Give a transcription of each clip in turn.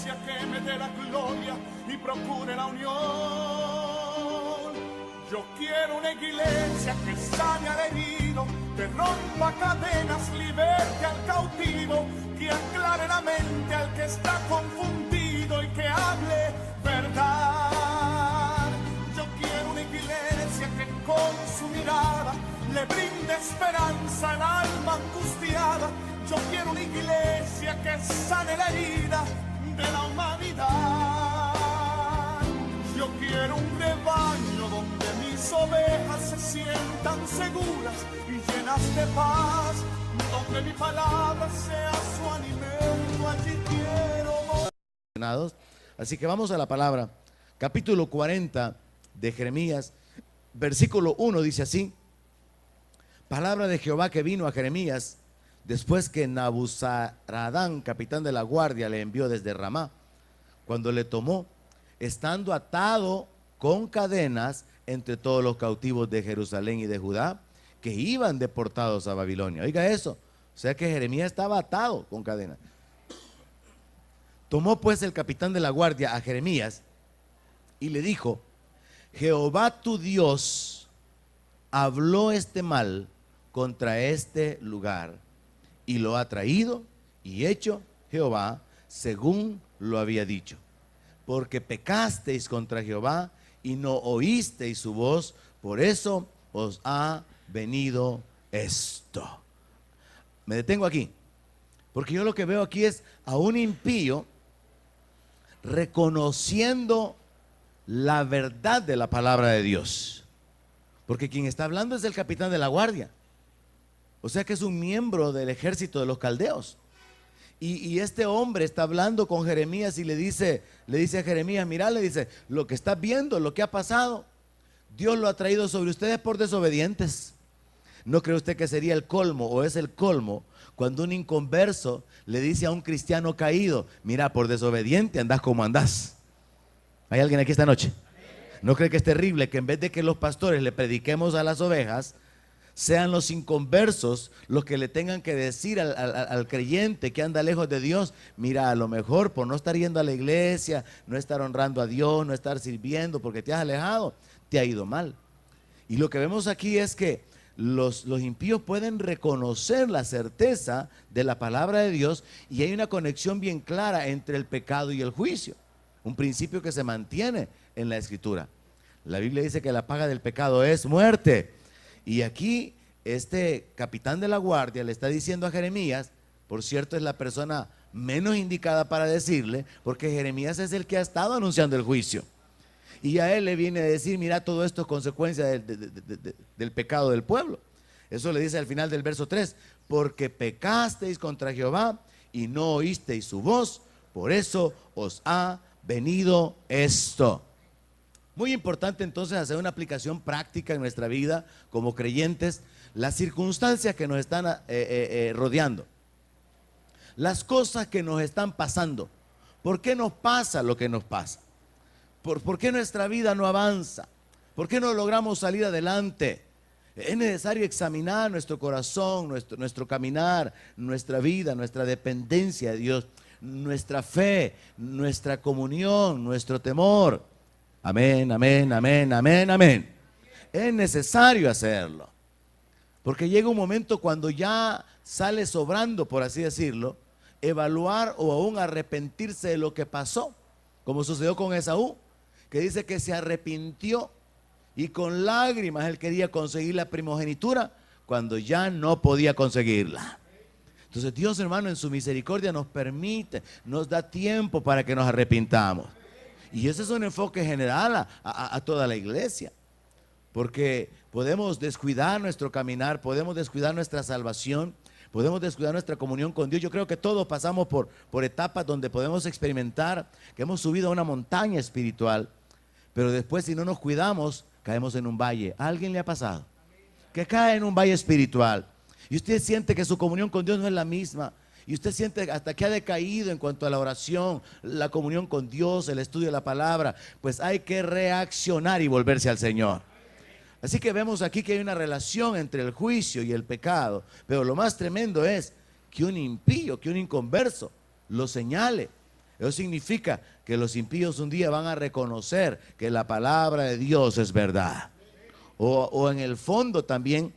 iglesia que me dé la gloria y procure la unión. Yo quiero una iglesia que sane al herido, que rompa cadenas, liberte al cautivo, que aclare la mente al que está confundido y que hable verdad. Yo quiero una iglesia que con su mirada le brinde esperanza al alma angustiada. Yo quiero una iglesia que sane la herida de la humanidad. Yo quiero un rebaño donde mis ovejas se sientan seguras y llenas de paz, donde mi palabra sea su alimento. Allí quiero. Así que vamos a la palabra. Capítulo 40 de Jeremías, versículo 1 dice así: palabra de Jehová que vino a Jeremías después que Nabuzaradán, capitán de la guardia, le envió desde Ramá, cuando le tomó, estando atado con cadenas entre todos los cautivos de Jerusalén y de Judá, que iban deportados a Babilonia. Oiga eso, o sea que Jeremías estaba atado con cadenas. Tomó pues el capitán de la guardia a Jeremías y le dijo: Jehová tu Dios habló este mal contra este lugar, y lo ha traído y hecho Jehová según lo había dicho, porque pecasteis contra Jehová y no oísteis su voz, por eso os ha venido esto. Me detengo aquí, porque yo lo que veo aquí es a un impío reconociendo la verdad de la palabra de Dios, porque quien está hablando es el capitán de la guardia, o sea que es un miembro del ejército de los caldeos. Y este hombre está hablando con Jeremías y le dice a Jeremías: mira, le dice, lo que estás viendo, lo que ha pasado, Dios lo ha traído sobre ustedes por desobedientes. ¿No cree usted que sería el colmo, o es el colmo, cuando un inconverso le dice a un cristiano caído: mira, por desobediente andás como andás? ¿Hay alguien aquí esta noche? ¿No cree que es terrible que en vez de que los pastores le prediquemos a las ovejas, sean los inconversos los que le tengan que decir al creyente que anda lejos de Dios: mira, a lo mejor por no estar yendo a la iglesia, no estar honrando a Dios, no estar sirviendo porque te has alejado, te ha ido mal? Y lo que vemos aquí es que los impíos pueden reconocer la certeza de la palabra de Dios, y hay una conexión bien clara entre el pecado y el juicio, un principio que se mantiene en la Escritura. La Biblia dice que la paga del pecado es muerte. Y aquí este capitán de la guardia le está diciendo a Jeremías, por cierto es la persona menos indicada para decirle, porque Jeremías es el que ha estado anunciando el juicio, y a él le viene a decir: mira, todo esto es consecuencia del pecado del pueblo. Eso le dice al final del verso 3: porque pecasteis contra Jehová y no oísteis su voz, por eso os ha venido esto. Muy importante entonces hacer una aplicación práctica en nuestra vida como creyentes, las circunstancias que nos están rodeando, las cosas que nos están pasando. ¿Por qué nos pasa lo que nos pasa? ¿Por qué nuestra vida no avanza? ¿Por qué no logramos salir adelante? Es necesario examinar nuestro corazón, nuestro caminar, nuestra vida, nuestra dependencia de Dios, nuestra fe, nuestra comunión, nuestro temor. Amén, amén, amén, amén, amén. Es necesario hacerlo, porque llega un momento cuando ya sale sobrando, por así decirlo, evaluar o aún arrepentirse de lo que pasó, como sucedió con Esaú, que dice que se arrepintió y con lágrimas él quería conseguir la primogenitura cuando ya no podía conseguirla. Entonces Dios, hermano, en su misericordia nos permite, nos da tiempo para que nos arrepintamos. Y ese es un enfoque general a toda la iglesia, porque podemos descuidar nuestro caminar, podemos descuidar nuestra salvación, podemos descuidar nuestra comunión con Dios. Yo creo que todos pasamos por etapas donde podemos experimentar que hemos subido a una montaña espiritual, pero después, si no nos cuidamos, caemos en un valle. ¿A alguien le ha pasado que cae en un valle espiritual y usted siente que su comunión con Dios no es la misma? Y usted siente hasta que ha decaído en cuanto a la oración, la comunión con Dios, el estudio de la palabra. Pues hay que reaccionar y volverse al Señor. Así que vemos aquí que hay una relación entre el juicio y el pecado. Pero lo más tremendo es que un impío, que un inconverso lo señale. Eso significa que los impíos un día van a reconocer que la palabra de Dios es verdad. O en el fondo también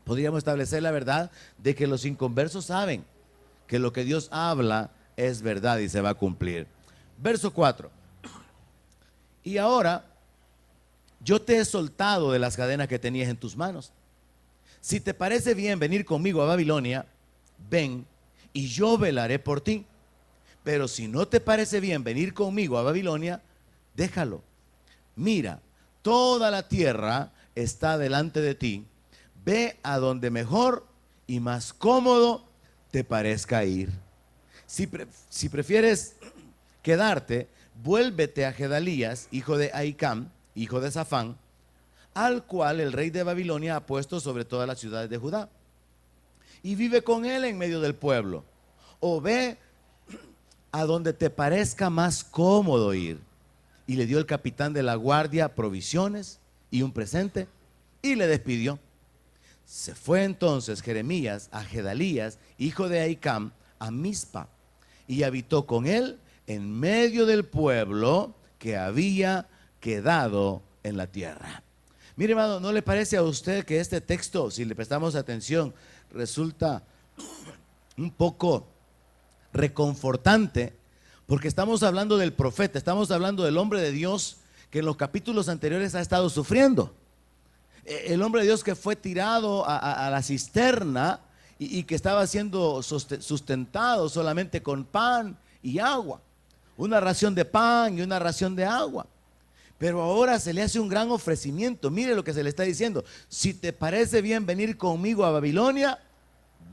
podríamos establecer la verdad de que los inconversos saben que lo que Dios habla es verdad y se va a cumplir. Verso 4. Y ahora yo te he soltado de las cadenas que tenías en tus manos. Si te parece bien venir conmigo a Babilonia, ven y yo velaré por ti. Pero si no te parece bien venir conmigo a Babilonia, déjalo. Mira, toda la tierra está delante de ti. Ve a donde mejor y más cómodo te parezca ir. Si prefieres quedarte, vuélvete a Gedalías, hijo de Ahicam, hijo de Safán, al cual el rey de Babilonia ha puesto sobre todas las ciudades de Judá, y vive con él en medio del pueblo. O ve a donde te parezca más cómodo ir. Y le dio el capitán de la guardia provisiones y un presente, y le despidió. Se fue entonces Jeremías a Gedalías, hijo de Ahicam, a Mizpa, y habitó con él en medio del pueblo que había quedado en la tierra. Mire, hermano, ¿no le parece a usted que este texto, si le prestamos atención, resulta un poco reconfortante? Porque estamos hablando del profeta, estamos hablando del hombre de Dios que en los capítulos anteriores ha estado sufriendo. El hombre de Dios que fue tirado a la cisterna y que estaba siendo sustentado solamente con pan y agua. Una ración de pan y una ración de agua. Pero ahora se le hace un gran ofrecimiento. Mire lo que se le está diciendo. Si te parece bien venir conmigo a Babilonia,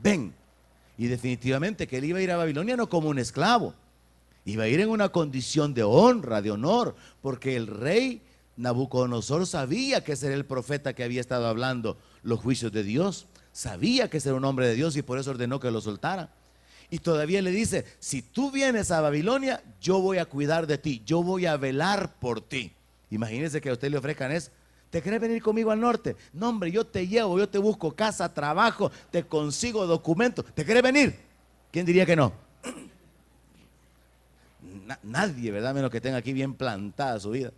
ven. Y definitivamente que él iba a ir a Babilonia no como un esclavo. Iba a ir en una condición de honra, de honor, porque el rey Nabucodonosor sabía que ese era el profeta que había estado hablando los juicios de Dios. Sabía que ese era un hombre de Dios y por eso ordenó que lo soltara. Y todavía le dice, si tú vienes a Babilonia, yo voy a cuidar de ti, yo voy a velar por ti. Imagínense que a usted le ofrezcan eso. ¿Te querés venir conmigo al norte? No, hombre, yo te llevo, yo te busco casa, trabajo, te consigo documentos. ¿Te querés venir? ¿Quién diría que no? Nadie, ¿verdad? Menos que tenga aquí bien plantada su vida.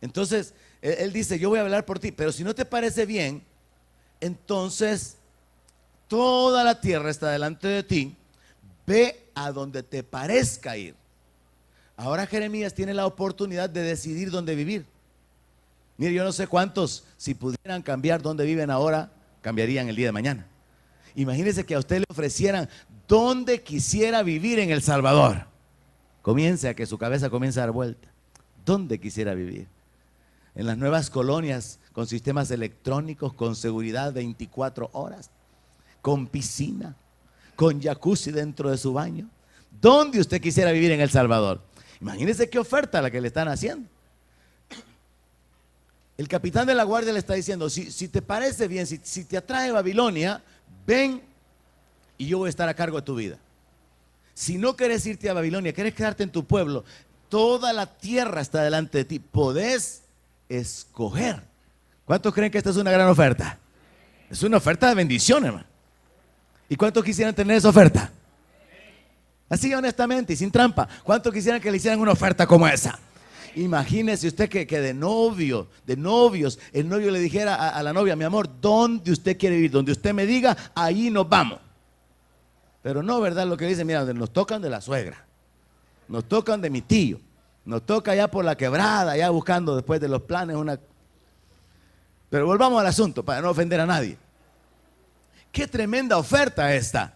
Entonces, él dice, yo voy a velar por ti, pero si no te parece bien, entonces toda la tierra está delante de ti, ve a donde te parezca ir. Ahora Jeremías tiene la oportunidad de decidir dónde vivir. Mire, yo no sé cuántos, si pudieran cambiar dónde viven ahora, cambiarían el día de mañana. Imagínese que a usted le ofrecieran dónde quisiera vivir en El Salvador. Comience a que su cabeza comience a dar vuelta. ¿Dónde quisiera vivir? En las nuevas colonias con sistemas electrónicos, con seguridad 24 horas, con piscina, con jacuzzi dentro de su baño. ¿Dónde usted quisiera vivir en El Salvador? Imagínese qué oferta la que le están haciendo. El capitán de la guardia le está diciendo, si te parece bien, si te atrae Babilonia, ven y yo voy a estar a cargo de tu vida. Si no querés irte a Babilonia, querés quedarte en tu pueblo, toda la tierra está delante de ti, podés escoger. ¿Cuántos creen que esta es una gran oferta? Es una oferta de bendición, hermano. ¿Y cuántos quisieran tener esa oferta? Así honestamente y sin trampa. ¿Cuántos quisieran que le hicieran una oferta como esa? Imagínese usted que de novios, el novio le dijera a la novia, mi amor, ¿dónde usted quiere vivir? Donde usted me diga, ahí nos vamos. Pero no, ¿verdad? Lo que dice, mira, nos tocan de la suegra, nos tocan de mi tío, nos toca allá por la quebrada, allá buscando después de los planes una... Pero volvamos al asunto para no ofender a nadie. Qué tremenda oferta esta.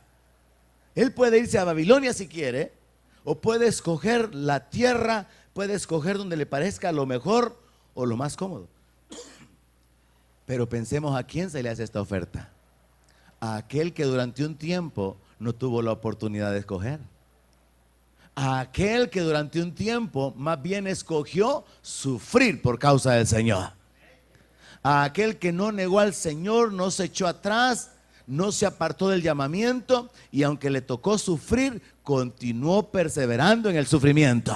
Él puede irse a Babilonia si quiere, o puede escoger la tierra, puede escoger donde le parezca lo mejor o lo más cómodo. Pero pensemos a quién se le hace esta oferta. A aquel que durante un tiempo no tuvo la oportunidad de escoger. A aquel que durante un tiempo más bien escogió sufrir por causa del Señor. A aquel que no negó al Señor, no se echó atrás, no se apartó del llamamiento y aunque le tocó sufrir, continuó perseverando en el sufrimiento.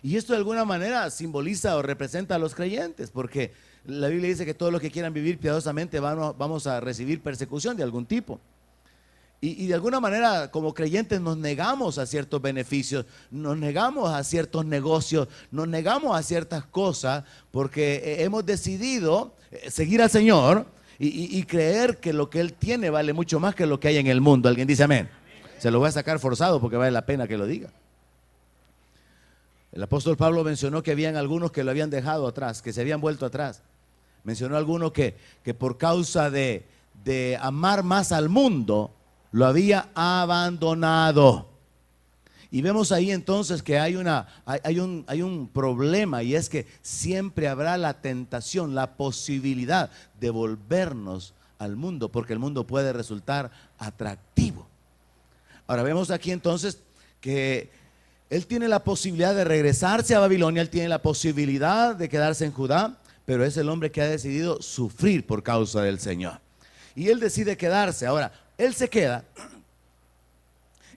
Y esto de alguna manera simboliza o representa a los creyentes, porque la Biblia dice que todos los que quieran vivir piadosamente vamos a recibir persecución de algún tipo. Y de alguna manera, como creyentes, nos negamos a ciertos beneficios, nos negamos a ciertos negocios, nos negamos a ciertas cosas porque hemos decidido seguir al Señor y creer que lo que Él tiene vale mucho más que lo que hay en el mundo. ¿Alguien dice amén? Se lo voy a sacar forzado porque vale la pena que lo diga. El apóstol Pablo mencionó que habían algunos que lo habían dejado atrás, que se habían vuelto atrás. Mencionó algunos que por causa de amar más al mundo, lo había abandonado. Y vemos ahí entonces que hay un problema, y es que siempre habrá la tentación, la posibilidad de volvernos al mundo, porque el mundo puede resultar atractivo. Ahora vemos aquí entonces que él tiene la posibilidad de regresarse a Babilonia, él tiene la posibilidad de quedarse en Judá, pero es el hombre que ha decidido sufrir por causa del Señor. Y él decide quedarse. Ahora, él se queda,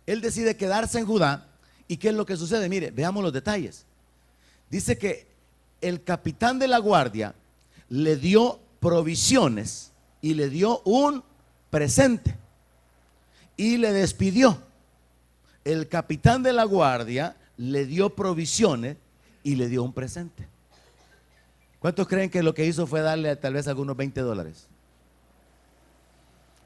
él decide quedarse en Judá. ¿Y qué es lo que sucede? Mire, veamos los detalles. Dice que el capitán de la guardia le dio provisiones y le dio un presente y le despidió. El capitán de la guardia le dio provisiones y le dio un presente. ¿Cuántos creen que lo que hizo fue darle tal vez algunos $20?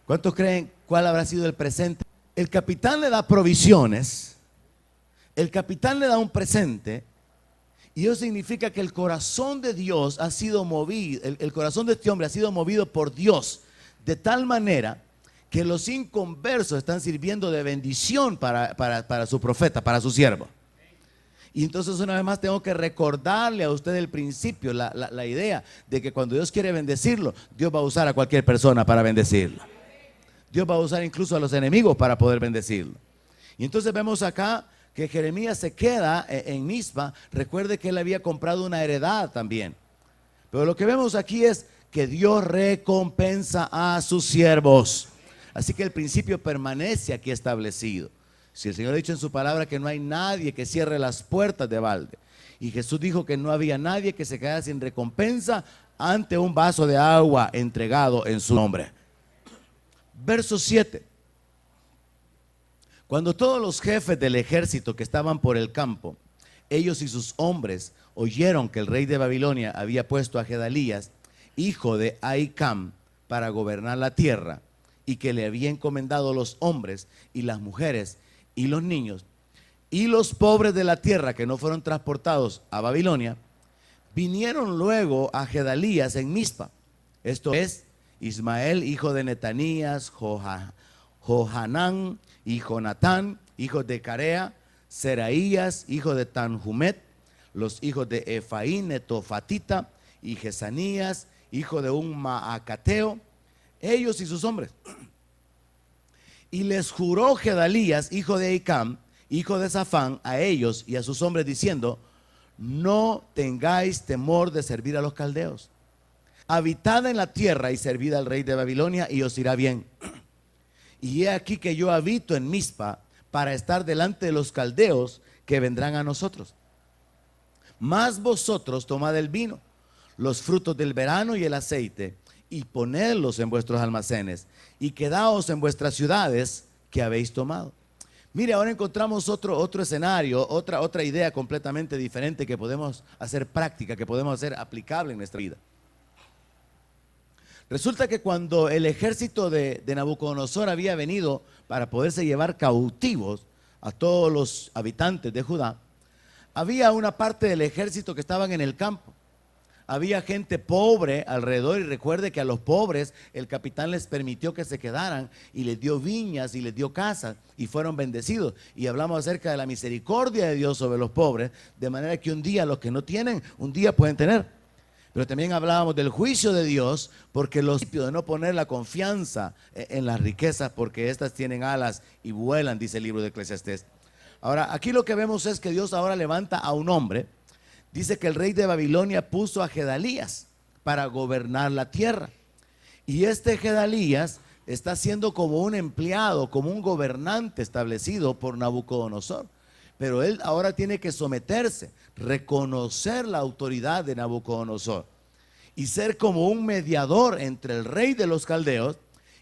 ¿Cuántos creen cuál habrá sido el presente? El capitán le da provisiones, el capitán le da un presente, y eso significa que el corazón de Dios ha sido movido, el corazón de este hombre ha sido movido por Dios, de tal manera que los inconversos están sirviendo de bendición para su profeta, para su siervo. Y entonces una vez más tengo que recordarle a usted el principio, la idea de que cuando Dios quiere bendecirlo, Dios va a usar a cualquier persona para bendecirlo. Dios va a usar incluso a los enemigos para poder bendecirlo. Y entonces vemos acá que Jeremías se queda en Mizpa. Recuerde que él había comprado una heredad también. Pero lo que vemos aquí es que Dios recompensa a sus siervos. Así que el principio permanece aquí establecido. Si el Señor ha dicho en su palabra que no hay nadie que cierre las puertas de balde, y Jesús dijo que no había nadie que se quedara sin recompensa ante un vaso de agua entregado en su nombre. Verso 7. Cuando todos los jefes del ejército que estaban por el campo, ellos y sus hombres, oyeron que el rey de Babilonia había puesto a Gedalías, hijo de Ahicam, para gobernar la tierra, y que le había encomendado los hombres y las mujeres y los niños y los pobres de la tierra que no fueron transportados a Babilonia, vinieron luego a Gedalías en Mizpa, esto es Ismael, hijo de Netanías, Johanán y Jonatán, hijos de Carea, Seraías, hijo de Tanhumet, los hijos de Efaín, Netofatita, y Jesanías, hijo de un Maacateo, ellos y sus hombres. Y les juró Gedalías, hijo de Ahicam, hijo de Safán, a ellos y a sus hombres, diciendo: no tengáis temor de servir a los caldeos. Habitad en la tierra y servid al rey de Babilonia, y os irá bien. Y he aquí que yo habito en Mizpa para estar delante de los caldeos que vendrán a nosotros. Mas vosotros tomad el vino, los frutos del verano y el aceite, y ponedlos en vuestros almacenes, y quedaos en vuestras ciudades que habéis tomado. Mire, ahora encontramos otro escenario, otra idea completamente diferente que podemos hacer práctica, que podemos hacer aplicable en nuestra vida. Resulta que cuando el ejército de Nabucodonosor había venido para poderse llevar cautivos a todos los habitantes de Judá, había una parte del ejército que estaban en el campo. Había gente pobre alrededor, y recuerde que a los pobres el capitán les permitió que se quedaran y les dio viñas y les dio casas y fueron bendecidos. Y hablamos acerca de la misericordia de Dios sobre los pobres, de manera que un día los que no tienen, un día pueden tener. Pero también hablábamos del juicio de Dios, porque los principios de no poner la confianza en las riquezas, porque estas tienen alas y vuelan, dice el libro de Eclesiastés. Ahora, aquí lo que vemos es que Dios ahora levanta a un hombre. Dice que el rey de Babilonia puso a Gedalías para gobernar la tierra. Y este Gedalías está siendo como un empleado, como un gobernante establecido por Nabucodonosor. Pero él ahora tiene que someterse, reconocer la autoridad de Nabucodonosor y ser como un mediador entre el rey de los caldeos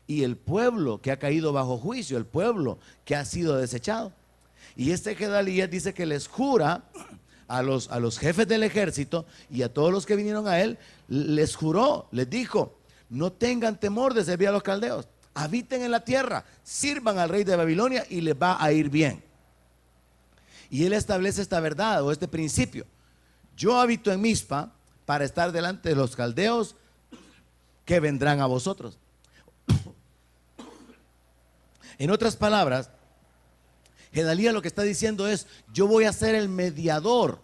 y el pueblo que ha caído bajo juicio, el pueblo que ha sido desechado. Y este Gedalías dice que les jura a los jefes del ejército y a todos los que vinieron a él, les juró, les dijo: no tengan temor de servir a los caldeos, habiten en la tierra, sirvan al rey de Babilonia y les va a ir bien. Y él establece esta verdad o este principio: yo habito en Mizpa para estar delante de los caldeos que vendrán a vosotros. En otras palabras, Gedalías lo que está diciendo es: yo voy a ser el mediador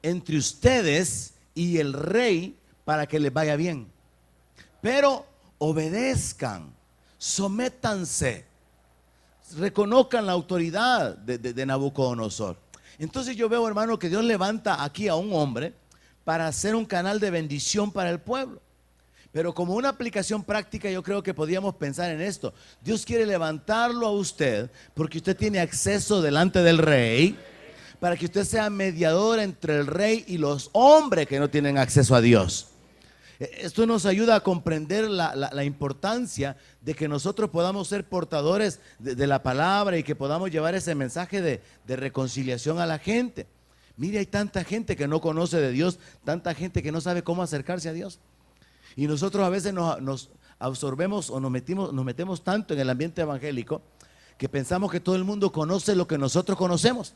entre ustedes y el rey para que les vaya bien. Pero obedezcan, sométanse, reconozcan la autoridad de Nabucodonosor. Entonces yo veo, hermano, que Dios levanta aquí a un hombre para hacer un canal de bendición para el pueblo. Pero como una aplicación práctica, yo creo que podíamos pensar en esto: Dios quiere levantarlo a usted porque usted tiene acceso delante del rey, para que usted sea mediador entre el rey y los hombres que no tienen acceso a Dios. Esto nos ayuda a comprender la importancia de que nosotros podamos ser portadores de la palabra y que podamos llevar ese mensaje de reconciliación a la gente. Mire, hay tanta gente que no conoce de Dios, tanta gente que no sabe cómo acercarse a Dios. Y nosotros a veces nos absorbemos o nos metemos tanto en el ambiente evangélico que pensamos que todo el mundo conoce lo que nosotros conocemos,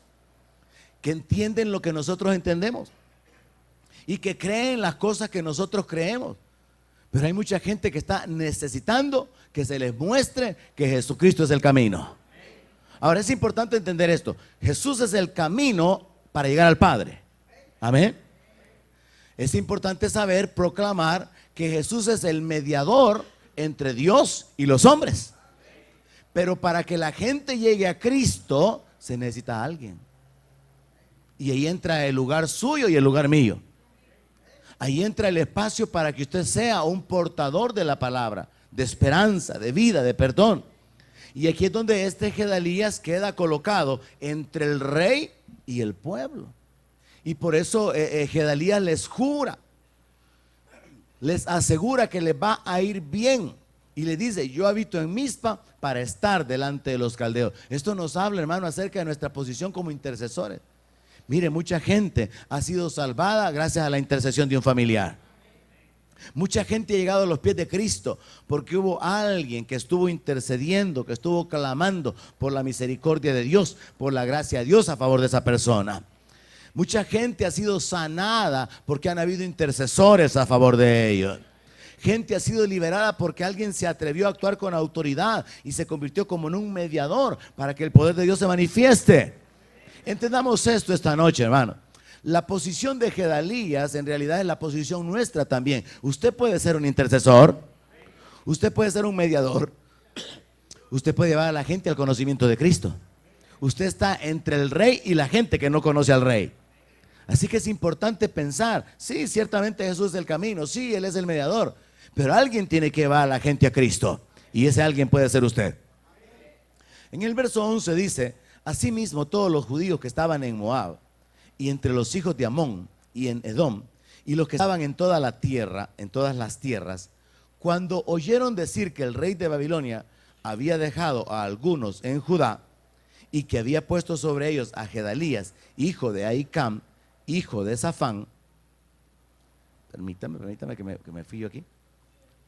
que entienden lo que nosotros entendemos y que creen las cosas que nosotros creemos. Pero hay mucha gente que está necesitando que se les muestre que Jesucristo es el camino. Ahora es importante entender esto: Jesús es el camino para llegar al Padre. Amén. Es importante saber, proclamar que Jesús es el mediador entre Dios y los hombres. Pero para que la gente llegue a Cristo se necesita alguien. Y ahí entra el lugar suyo y el lugar mío. Ahí entra el espacio para que usted sea un portador de la palabra, de esperanza, de vida, de perdón. Y aquí es donde este Gedalías queda colocado entre el rey y el pueblo. Y por eso Gedalías les jura, les asegura que les va a ir bien. Y le dice: yo habito en Mizpa para estar delante de los caldeos. Esto nos habla, hermano, acerca de nuestra posición como intercesores. Mire, mucha gente ha sido salvada gracias a la intercesión de un familiar. Mucha gente ha llegado a los pies de Cristo porque hubo alguien que estuvo intercediendo, que estuvo clamando por la misericordia de Dios, por la gracia de Dios a favor de esa persona. Mucha gente ha sido sanada porque han habido intercesores a favor de ellos. Gente ha sido liberada porque alguien se atrevió a actuar con autoridad y se convirtió como en un mediador para que el poder de Dios se manifieste. Entendamos esto esta noche, hermano. La posición de Gedalías en realidad es la posición nuestra también. Usted puede ser un intercesor, usted puede ser un mediador, usted puede llevar a la gente al conocimiento de Cristo. Usted está entre el rey y la gente que no conoce al rey. Así que es importante pensar: sí, ciertamente Jesús es el camino, sí, Él es el mediador, pero alguien tiene que llevar a la gente a Cristo, y ese alguien puede ser usted. En el verso 11 dice: asimismo todos los judíos que estaban en Moab y entre los hijos de Amón y en Edom y los que estaban en toda la tierra, en todas las tierras, cuando oyeron decir que el rey de Babilonia había dejado a algunos en Judá y que había puesto sobre ellos a Gedalías, hijo de Ahicam, hijo de Safán. Permítame que me fijo aquí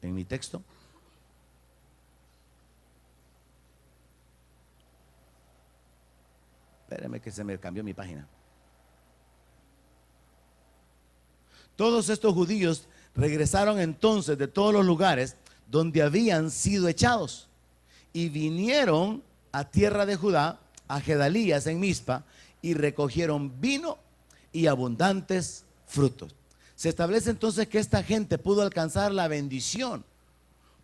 en mi texto. Espérame que se me cambió mi página. Todos estos judíos regresaron entonces de todos los lugares donde habían sido echados y vinieron a tierra de Judá, a Gedalías en Mizpa, y recogieron vino y abundantes frutos. Se establece entonces que esta gente pudo alcanzar la bendición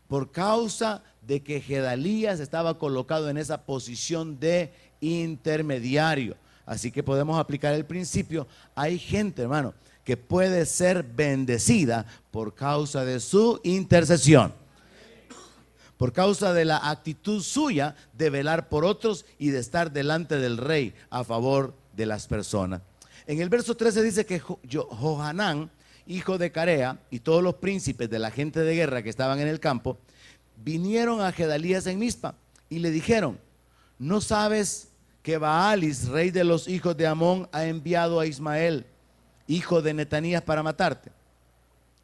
por causa de que Gedalías estaba colocado en esa posición de intermediario. Así que podemos aplicar el principio: hay gente, hermano, que puede ser bendecida por causa de su intercesión, por causa de la actitud suya de velar por otros y de estar delante del rey a favor de las personas. En el verso 13 dice que Johanán, hijo de Carea, y todos los príncipes de la gente de guerra que estaban en el campo, vinieron a Gedalías en Mizpa y le dijeron: ¿no sabes que Baalis, rey de los hijos de Amón, ha enviado a Ismael, hijo de Netanías, para matarte?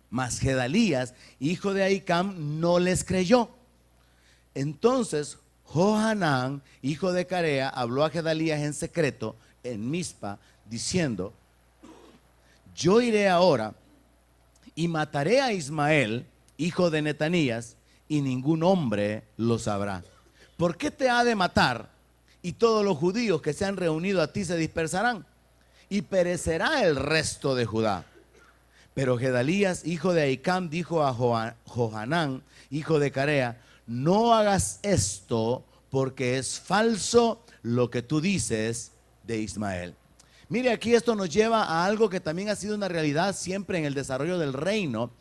Mas Gedalías, hijo de Ahicam, no les creyó. Entonces Johanán, hijo de Carea, habló a Gedalías en secreto en Mizpa, diciendo: yo iré ahora y mataré a Ismael, hijo de Netanías, y ningún hombre lo sabrá. ¿Por qué te ha de matar? Y todos los judíos que se han reunido a ti se dispersarán, y perecerá el resto de Judá. Pero Gedalías, hijo de Ahicam, dijo a Johanán, hijo de Carea: no hagas esto, porque es falso lo que tú dices de Ismael. Mire, aquí esto nos lleva a algo que también ha sido una realidad siempre en el desarrollo del reino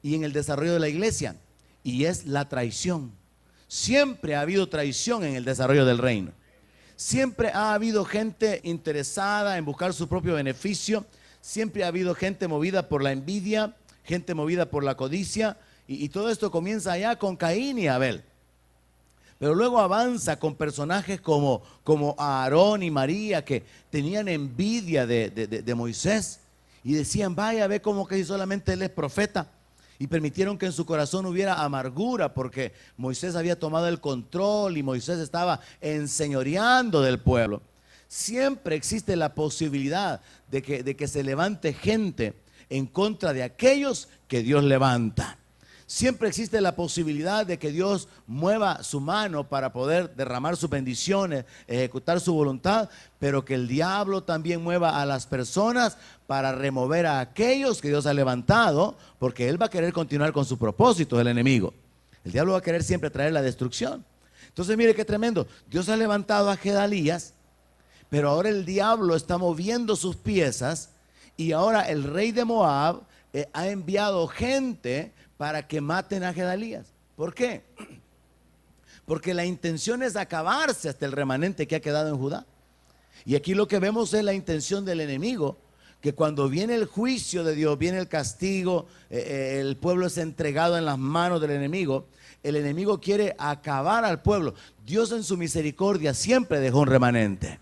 y en el desarrollo de la iglesia, y es la traición. Siempre ha habido traición en el desarrollo del reino. Siempre ha habido gente interesada en buscar su propio beneficio. Siempre ha habido gente movida por la envidia, gente movida por la codicia, y todo esto comienza allá con Caín y Abel. Pero luego avanza con personajes como Aarón y María, que tenían envidia de Moisés y decían: vaya, ve como que solamente él es profeta. Y permitieron que en su corazón hubiera amargura porque Moisés había tomado el control y Moisés estaba enseñoreando del pueblo. Siempre existe la posibilidad de que se levante gente en contra de aquellos que Dios levanta. Siempre existe la posibilidad de que Dios mueva su mano para poder derramar sus bendiciones, ejecutar su voluntad, pero que el diablo también mueva a las personas para remover a aquellos que Dios ha levantado, porque él va a querer continuar con su propósito, el enemigo. El diablo va a querer siempre traer la destrucción. Entonces mire qué tremendo. Dios ha levantado a Gedalías, pero ahora el diablo está moviendo sus piezas y ahora el rey de Moab ha enviado gente para que maten a Gedalías. ¿Por qué? Porque la intención es acabarse hasta el remanente que ha quedado en Judá. Y aquí lo que vemos es la intención del enemigo, que cuando viene el juicio de Dios, viene el castigo, el pueblo es entregado en las manos del enemigo. El enemigo quiere acabar al pueblo. Dios en su misericordia siempre dejó un remanente.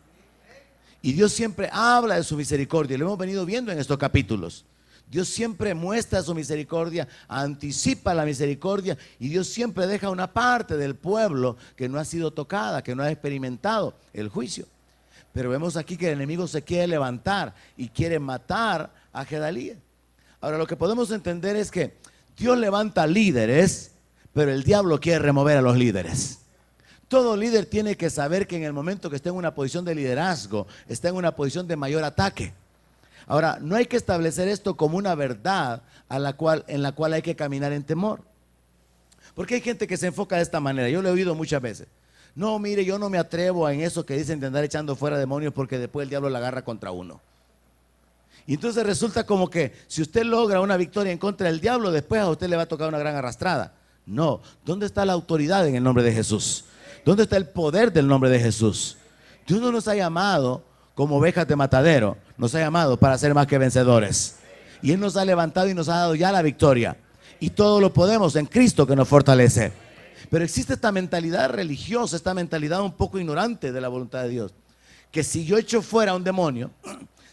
Y Dios siempre habla de su misericordia. Lo hemos venido viendo en estos capítulos. Dios siempre muestra su misericordia, anticipa la misericordia, y Dios siempre deja una parte del pueblo que no ha sido tocada, que no ha experimentado el juicio. Pero vemos aquí que el enemigo se quiere levantar y quiere matar a Gedalías. Ahora, lo que podemos entender es que Dios levanta líderes, pero el diablo quiere remover a los líderes. Todo líder tiene que saber que en el momento que está en una posición de liderazgo, está en una posición de mayor ataque. Ahora, no hay que establecer esto como una verdad en la cual hay que caminar en temor. Porque hay gente que se enfoca de esta manera. Yo lo he oído muchas veces. No, mire, yo no me atrevo en eso que dicen de andar echando fuera demonios porque después el diablo la agarra contra uno. Y entonces resulta como que si usted logra una victoria en contra del diablo, después a usted le va a tocar una gran arrastrada. No, ¿dónde está la autoridad en el nombre de Jesús? ¿Dónde está el poder del nombre de Jesús? Dios no nos ha llamado como ovejas de matadero, nos ha llamado para ser más que vencedores. Y Él nos ha levantado y nos ha dado ya la victoria. Y todo lo podemos en Cristo que nos fortalece. Pero existe esta mentalidad religiosa, esta mentalidad un poco ignorante de la voluntad de Dios. Que si yo echo fuera un demonio,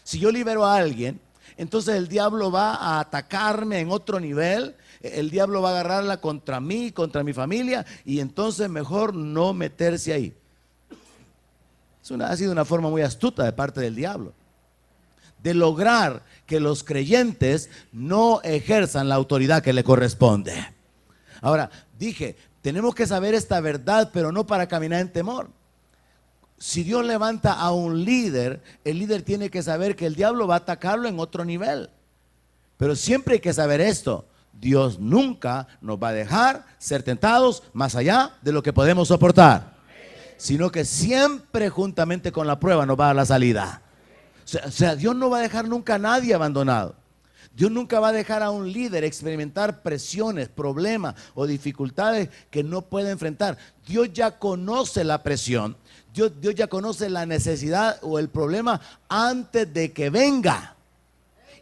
si yo libero a alguien, entonces el diablo va a atacarme en otro nivel. El diablo va a agarrarla contra mí, contra mi familia, y entonces mejor no meterse ahí. Ha sido una forma muy astuta de parte del diablo de lograr que los creyentes no ejerzan la autoridad que le corresponde. Ahora, dije, tenemos que saber esta verdad, pero no para caminar en temor. Si Dios levanta a un líder, el líder tiene que saber que el diablo va a atacarlo en otro nivel. Pero siempre hay que saber esto: Dios nunca nos va a dejar ser tentados más allá de lo que podemos soportar, sino que siempre juntamente con la prueba nos va a dar la salida. O sea, Dios no va a dejar nunca a nadie abandonado. Dios nunca va a dejar a un líder experimentar presiones, problemas o dificultades que no puede enfrentar. Dios ya conoce la presión, Dios ya conoce la necesidad o el problema antes de que venga.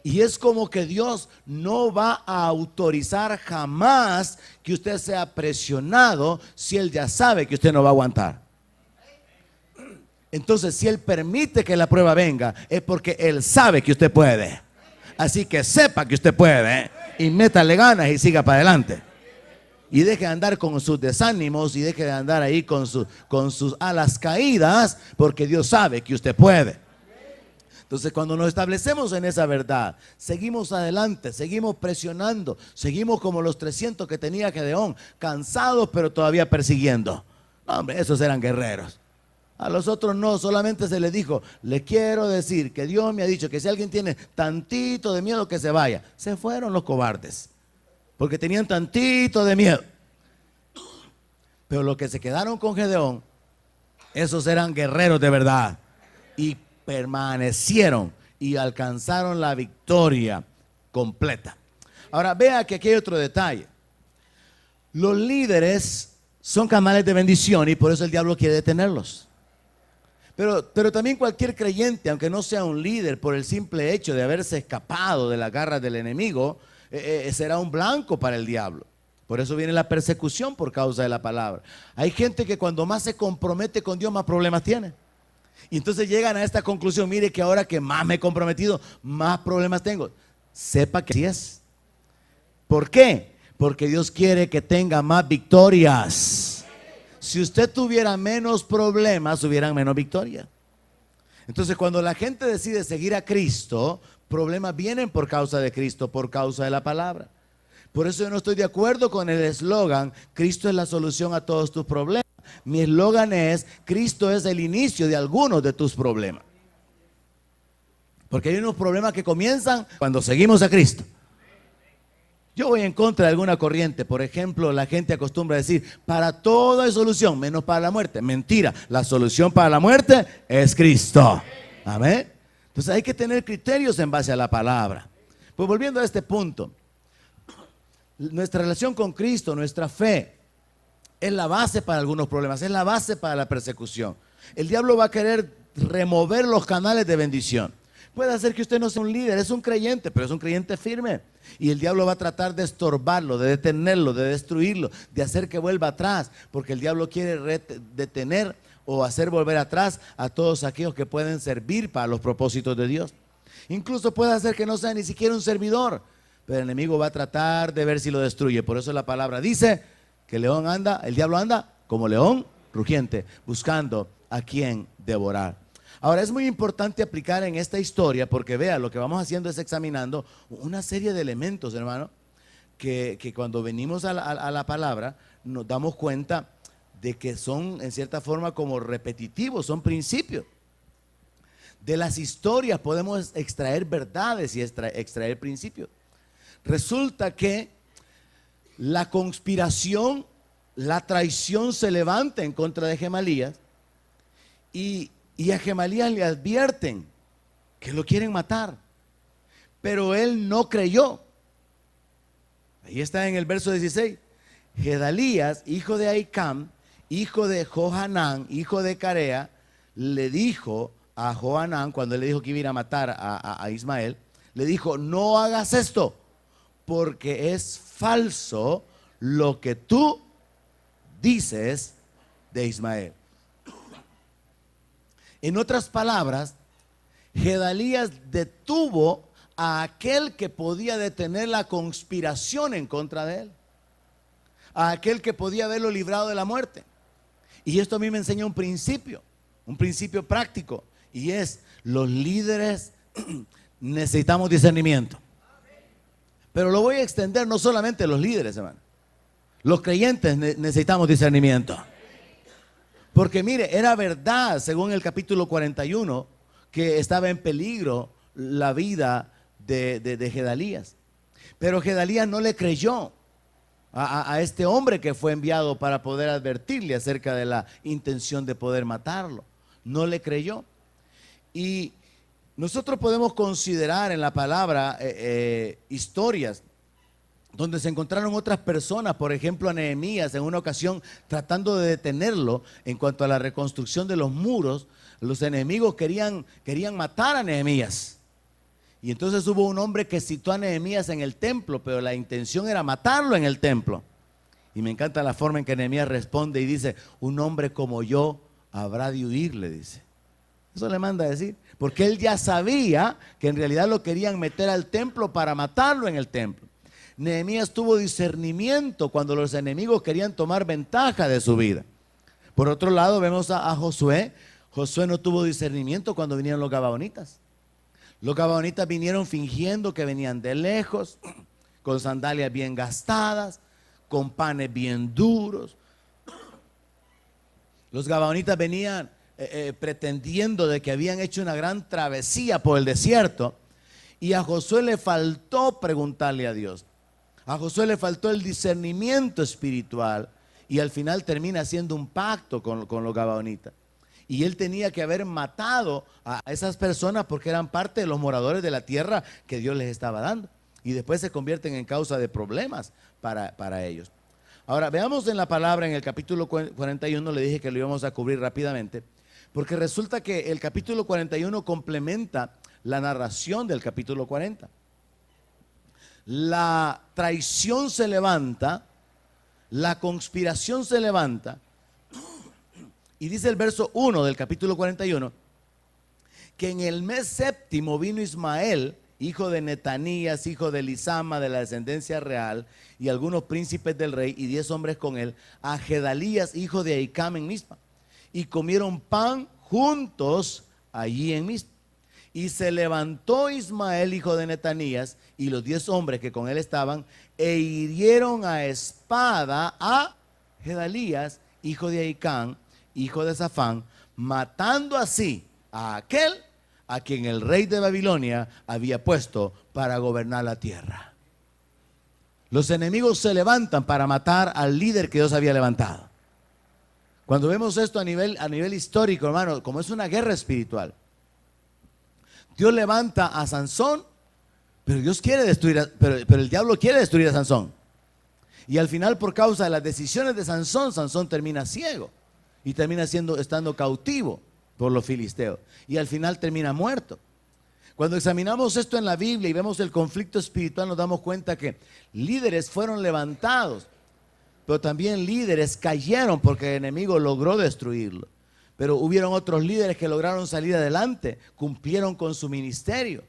Y es como que Dios no va a autorizar jamás que usted sea presionado si Él ya sabe que usted no va a aguantar. Entonces, si Él permite que la prueba venga, es porque Él sabe que usted puede. Así que sepa que usted puede, y métale ganas y siga para adelante. Y deje de andar con sus desánimos y deje de andar ahí con sus alas caídas, porque Dios sabe que usted puede. Entonces, cuando nos establecemos en esa verdad, seguimos adelante, seguimos presionando, seguimos como los 300 que tenía Gedeón, cansados pero todavía persiguiendo. No, hombre, esos eran guerreros. A los otros no, solamente se les dijo: le quiero decir que Dios me ha dicho que si alguien tiene tantito de miedo, que se vaya. Se fueron los cobardes, porque tenían tantito de miedo. Pero los que se quedaron con Gedeón, esos eran guerreros de verdad, y permanecieron y alcanzaron la victoria completa. Ahora vea que aquí hay otro detalle. Los líderes son canales de bendición y por eso el diablo quiere detenerlos. Pero también cualquier creyente, aunque no sea un líder, por el simple hecho de haberse escapado de las garras del enemigo, será un blanco para el diablo. Por eso viene la persecución por causa de la palabra. Hay gente que cuando más se compromete con Dios, más problemas tiene. Y entonces llegan a esta conclusión: mire que ahora que más me he comprometido, más problemas tengo. Sepa que así es. ¿Por qué? Porque Dios quiere que tenga más victorias. Si usted tuviera menos problemas, hubieran menos victorias. Entonces, cuando la gente decide seguir a Cristo, problemas vienen por causa de Cristo, por causa de la palabra. Por eso yo no estoy de acuerdo con el eslogan: Cristo es la solución a todos tus problemas. Mi eslogan es: Cristo es el inicio de algunos de tus problemas. Porque hay unos problemas que comienzan cuando seguimos a Cristo. Yo voy en contra de alguna corriente. Por ejemplo, la gente acostumbra a decir: para todo hay solución, menos para la muerte. Mentira, la solución para la muerte es Cristo. Amén. Entonces hay que tener criterios en base a la palabra. Pues volviendo a este punto, nuestra relación con Cristo, nuestra fe, es la base para algunos problemas, es la base para la persecución. El diablo va a querer remover los canales de bendición. Puede hacer que usted no sea un líder, es un creyente, pero es un creyente firme. Y el diablo va a tratar de estorbarlo, de detenerlo, de destruirlo, de hacer que vuelva atrás, porque el diablo quiere detener o hacer volver atrás a todos aquellos que pueden servir para los propósitos de Dios. Incluso puede hacer que no sea ni siquiera un servidor, pero el enemigo va a tratar de ver si lo destruye. Por eso la palabra dice que el diablo anda como león rugiente, buscando a quien devorar. Ahora, es muy importante aplicar en esta historia, porque vea, lo que vamos haciendo es examinando una serie de elementos, hermano, que cuando venimos a la palabra nos damos cuenta de que son en cierta forma como repetitivos, son principios. De las historias podemos extraer verdades y extraer principios. Resulta que la conspiración, la traición se levanta en contra de Gemalías, y a Gemalías le advierten que lo quieren matar, pero él no creyó. Ahí está en el verso 16. Gedalías, hijo de Ahicam, hijo de Johanán, hijo de Carea, le dijo a Johanán, cuando él le dijo que iba a ir a matar a Ismael, le dijo: no hagas esto, porque es falso lo que tú dices de Ismael. En otras palabras, Gedalías detuvo a aquel que podía detener la conspiración en contra de él, a aquel que podía haberlo librado de la muerte. Y esto a mí me enseña un principio práctico, y es: los líderes necesitamos discernimiento. Pero lo voy a extender no solamente a los líderes, hermano. Los creyentes necesitamos discernimiento. Porque mire, era verdad, según el capítulo 41, que estaba en peligro la vida de Gedalías. Pero Gedalías no le creyó a este hombre que fue enviado para poder advertirle acerca de la intención de poder matarlo. No le creyó. Y nosotros podemos considerar en la palabra historias donde se encontraron otras personas, por ejemplo a Nehemías en una ocasión tratando de detenerlo en cuanto a la reconstrucción de los muros. Los enemigos querían matar a Nehemías, Y entonces hubo un hombre que citó a Nehemías en el templo, pero la intención era matarlo en el templo. Y me encanta la forma en que Nehemías responde y dice: un hombre como yo habrá de huir, le dice. Eso le manda a decir, porque él ya sabía que en realidad lo querían meter al templo para matarlo en el templo. Nehemías tuvo discernimiento cuando los enemigos querían tomar ventaja de su vida. Por otro lado, vemos a Josué. Josué no tuvo discernimiento cuando vinieron los gabaonitas. Los gabaonitas vinieron fingiendo que venían de lejos, con sandalias bien gastadas, con panes bien duros. Los gabaonitas venían pretendiendo de que habían hecho una gran travesía por el desierto, y a Josué le faltó preguntarle a Dios. A Josué le faltó el discernimiento espiritual, y al final termina haciendo un pacto con los gabaonitas. Y él tenía que haber matado a esas personas porque eran parte de los moradores de la tierra que Dios les estaba dando. Y después se convierten en causa de problemas para ellos. Ahora, veamos en la palabra, en el capítulo 41, le dije que lo íbamos a cubrir rápidamente, porque resulta que el capítulo 41 complementa la narración del capítulo 40. La traición se levanta, la conspiración se levanta, y dice el verso 1 del capítulo 41, que en el mes séptimo vino Ismael, hijo de Netanías, hijo de Elisama, de la descendencia real, y algunos príncipes del rey, y 10 hombres con él, a Gedalías, hijo de Ahicam, en Mizpa, y comieron pan juntos allí en Mizpa. Y se levantó Ismael, hijo de Netanías, y los 10 hombres que con él estaban, e hirieron a espada a Gedalías, hijo de Ahicam, hijo de Safán, matando así a aquel a quien el rey de Babilonia había puesto para gobernar la tierra. Los enemigos se levantan para matar al líder que Dios había levantado. Cuando vemos esto a nivel histórico, hermano, como es una guerra espiritual, Dios levanta a Sansón, pero Dios quiere destruir, pero el diablo quiere destruir a Sansón. Y al final, por causa de las decisiones de Sansón, Sansón termina ciego y termina estando cautivo por los filisteos, y al final termina muerto. Cuando examinamos esto en la Biblia y vemos el conflicto espiritual, nos damos cuenta que líderes fueron levantados, pero también líderes cayeron porque el enemigo logró destruirlo. Pero hubieron otros líderes que lograron salir adelante, cumplieron con su ministerio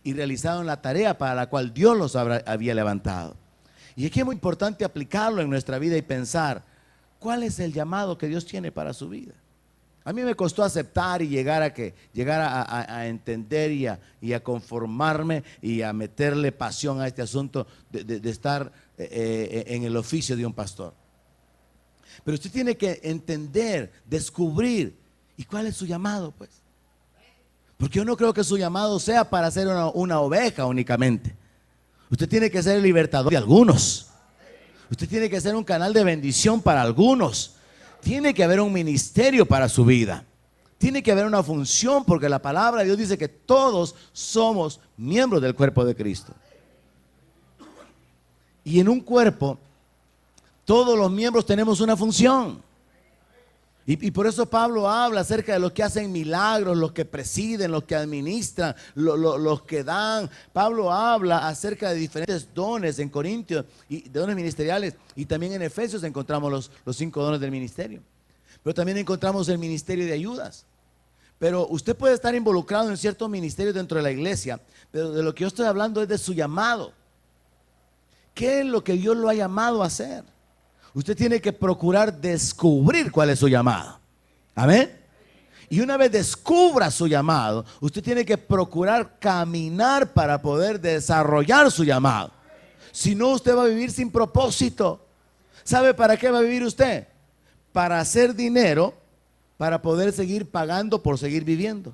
y realizaron la tarea para la cual Dios los había levantado. Y aquí es muy importante aplicarlo en nuestra vida y pensar: ¿cuál es el llamado que Dios tiene para su vida? A mí me costó aceptar y llegar a entender y a conformarme y a meterle pasión a este asunto de estar en el oficio de un pastor. Pero usted tiene que entender, descubrir, ¿y cuál es su llamado, pues? Porque yo no creo que su llamado sea para ser una oveja únicamente. Usted tiene que ser el libertador de algunos. Usted tiene que ser un canal de bendición para algunos. Tiene que haber un ministerio para su vida. Tiene que haber una función, porque la palabra de Dios dice que todos somos miembros del cuerpo de Cristo. Y en un cuerpo, todos los miembros tenemos una función. Y por eso Pablo habla acerca de los que hacen milagros, los que presiden, los que administran, los que dan. Pablo habla acerca de diferentes dones en Corintios, y dones ministeriales, y también en Efesios encontramos los 5 dones del ministerio. Pero también encontramos el ministerio de ayudas. Pero usted puede estar involucrado en ciertos ministerios dentro de la iglesia, pero de lo que yo estoy hablando es de su llamado. ¿Qué es lo que Dios lo ha llamado a hacer? Usted tiene que procurar descubrir cuál es su llamado. Amén. Y una vez descubra su llamado, usted tiene que procurar caminar para poder desarrollar su llamado. Si no, usted va a vivir sin propósito. ¿Sabe para qué va a vivir usted? Para hacer dinero, para poder seguir pagando por seguir viviendo.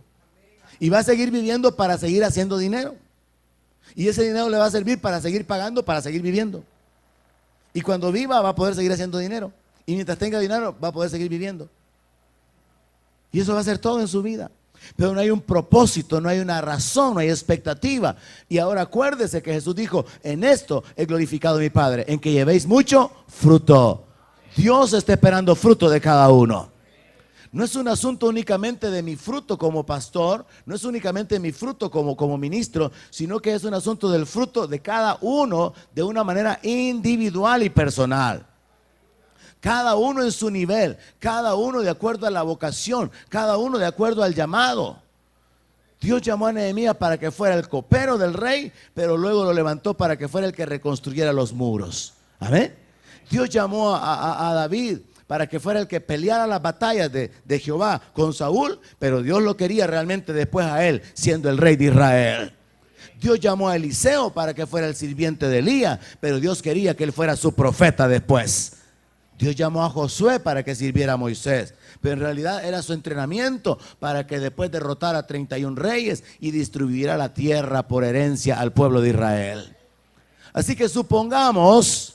Y va a seguir viviendo para seguir haciendo dinero. Y ese dinero le va a servir para seguir pagando, para seguir viviendo. Y cuando viva va a poder seguir haciendo dinero. Y mientras tenga dinero va a poder seguir viviendo. Y eso va a ser todo en su vida. Pero no hay un propósito, no hay una razón, no hay expectativa. Y ahora acuérdese que Jesús dijo: en esto he glorificado a mi Padre, en que llevéis mucho fruto. Dios está esperando fruto de cada uno. No es un asunto únicamente de mi fruto como pastor, no es únicamente mi fruto como ministro, sino que es un asunto del fruto de cada uno de una manera individual y personal. Cada uno en su nivel, cada uno de acuerdo a la vocación, cada uno de acuerdo al llamado. Dios llamó a Nehemías para que fuera el copero del rey, pero luego lo levantó para que fuera el que reconstruyera los muros. Amén. Dios llamó a David para que fuera el que peleara las batallas de Jehová con Saúl, pero Dios lo quería realmente después a él, siendo el rey de Israel. Dios llamó a Eliseo para que fuera el sirviente de Elías, pero Dios quería que él fuera su profeta después. Dios llamó a Josué para que sirviera a Moisés, pero en realidad era su entrenamiento para que después derrotara a 31 reyes y distribuyera la tierra por herencia al pueblo de Israel. Así que supongamos,